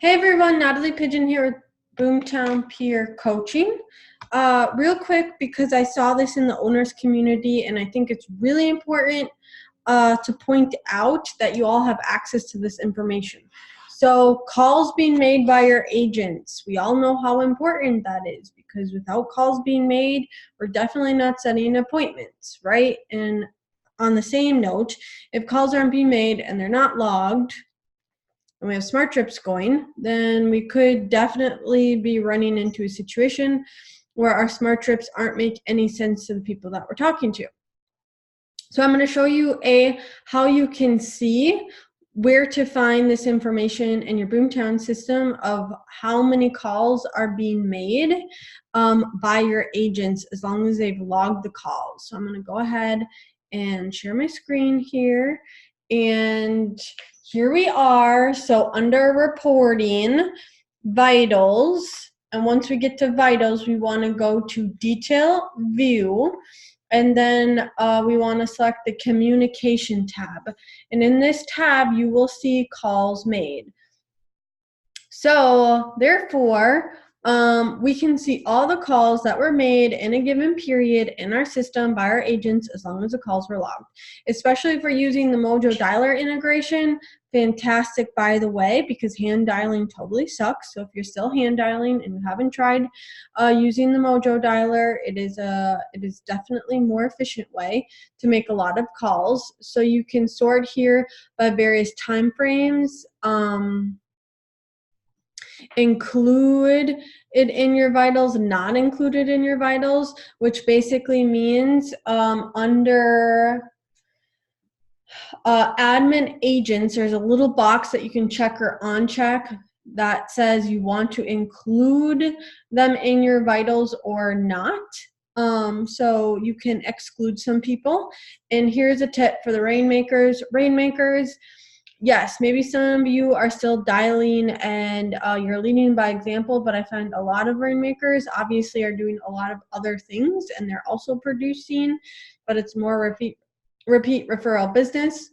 Hey everyone, Natalie Pigeon here with BoomTown Peer Coaching. Real quick, because I saw this in the owners community and I think it's really important to point out that you all have access to this information. So calls being made by your agents, we all know how important that is because without calls being made, we're definitely not setting appointments, right? And on the same note, if calls aren't being made and they're not logged, and we have smart trips going, then we could definitely be running into a situation where our smart trips aren't make any sense to the people that we're talking to. So I'm going to show you how you can see where to find this information in your BoomTown system of how many calls are being made by your agents as long as they've logged the calls. So I'm going to go ahead and share my screen here, and here we are. So under reporting, vitals, and once we get to vitals, we want to go to detail view, and then we want to select the communication tab. And in this tab, you will see calls made. So therefore, we can see all the calls that were made in a given period in our system by our agents as long as the calls were logged. Especially if we're using the Mojo Dialer integration, fantastic by the way, because hand dialing totally sucks. So if you're still hand dialing and you haven't tried using the Mojo Dialer, it is definitely a more efficient way to make a lot of calls. So you can sort here by various time frames. Include it in your vitals, not included in your vitals, which basically means under admin agents, there's a little box that you can check or uncheck that says you want to include them in your vitals or not. So you can exclude some people. And here's a tip for the rainmakers. Rainmakers, yes, maybe some of you are still dialing and you're leading by example, but I find a lot of rainmakers obviously are doing a lot of other things and they're also producing, but it's more repeat referral business,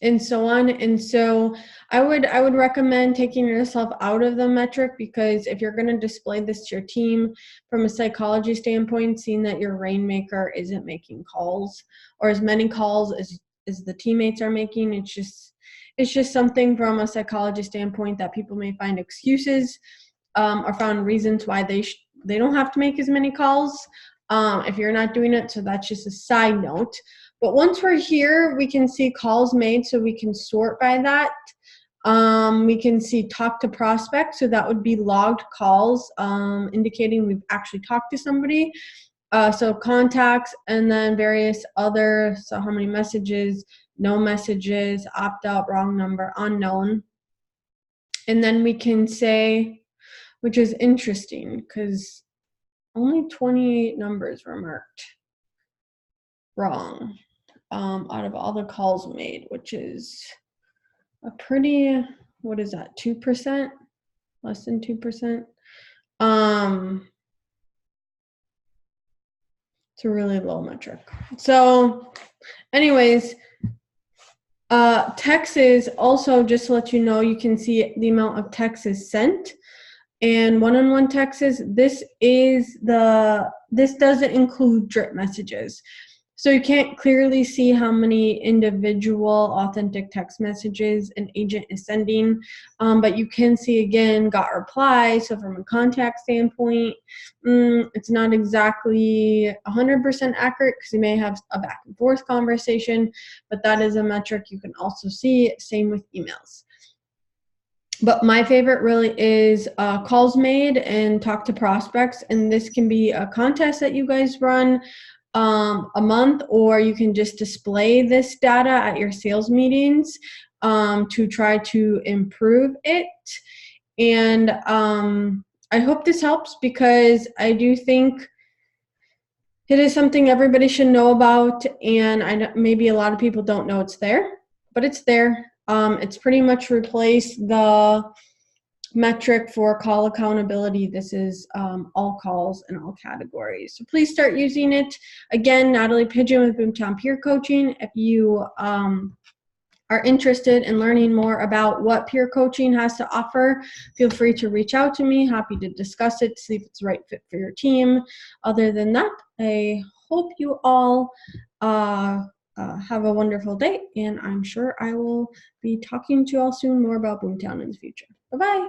and so on. And so I would recommend taking yourself out of the metric, because if you're going to display this to your team from a psychology standpoint, seeing that your rainmaker isn't making calls or as many calls as the teammates are making, it's just something from a psychology standpoint that people may find excuses or found reasons why they don't have to make as many calls if you're not doing it. So that's just a side note. But once we're here, we can see calls made, so we can sort by that. We can see talk to prospects, so that would be logged calls, indicating we've actually talked to somebody. So contacts, and then various other, so how many messages, no messages, opt out, wrong number, unknown. And then we can say, which is interesting because only 28 numbers were marked wrong out of all the calls made, which is a pretty, what is that, 2%? Less than 2%? It's a really low metric. So anyways, texts also, just to let you know, you can see the amount of texts sent and one-on-one texts. This doesn't include drip messages. So you can't clearly see how many individual authentic text messages an agent is sending, but you can see, again, got reply. So from a contact standpoint, it's not exactly 100% accurate because you may have a back and forth conversation, but that is a metric you can also see. Same with emails. But my favorite really is calls made and talk to prospects, and this can be a contest that you guys run a month, or you can just display this data at your sales meetings to try to improve it. And I hope this helps, because I do think it is something everybody should know about, and maybe a lot of people don't know it's there, but it's there. It's pretty much replaced the metric for call accountability. This is all calls in all categories. So please start using it. Again, Natalie Pigeon with BoomTown Peer Coaching. If you are interested in learning more about what peer coaching has to offer, feel free to reach out to me. Happy to discuss it, to see if it's the right fit for your team. Other than that, I hope you all have a wonderful day, and I'm sure I will be talking to you all soon more about BoomTown in the future. Bye-bye.